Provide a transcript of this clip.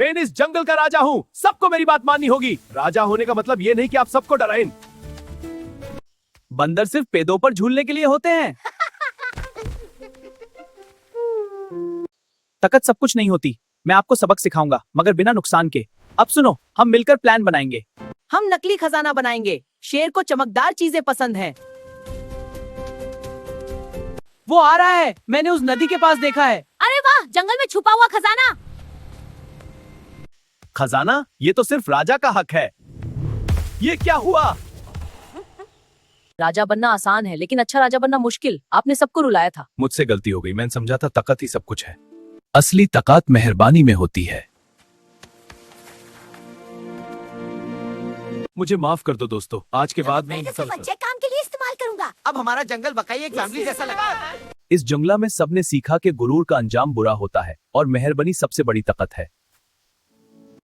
मैं इस जंगल का राजा हूँ, सबको मेरी बात माननी होगी। राजा होने का मतलब ये नहीं कि आप सबको डराएं। बंदर सिर्फ पेड़ों पर झूलने के लिए होते हैं। ताकत सब कुछ नहीं होती। मैं आपको सबक सिखाऊंगा, मगर बिना नुकसान के। अब सुनो, हम मिलकर प्लान बनाएंगे। हम नकली खजाना बनाएंगे। शेर को चमकदार चीजें पसंद हैं। वो आ रहा है, मैंने उस नदी के पास देखा है। अरे वाह, जंगल में छुपा हुआ खजाना। खजाना? ये तो सिर्फ राजा का हक है। ये क्या हुआ? राजा बनना आसान है, लेकिन अच्छा राजा बनना मुश्किल। आपने सबको रुलाया था। मुझसे गलती हो गई। मैंने समझा था ताकत ही सब कुछ है। असली ताकत मेहरबानी में होती है। मुझे माफ कर दो दोस्तों, आज के बाद मैं अच्छे काम के लिए इस्तेमाल करूंगा। अब हमारा जंगल वाकई एक फैमिली जैसा लगा। इस जंगला में सबने सीखा कि गुरूर का अंजाम बुरा होता है और मेहरबानी सबसे बड़ी ताकत है।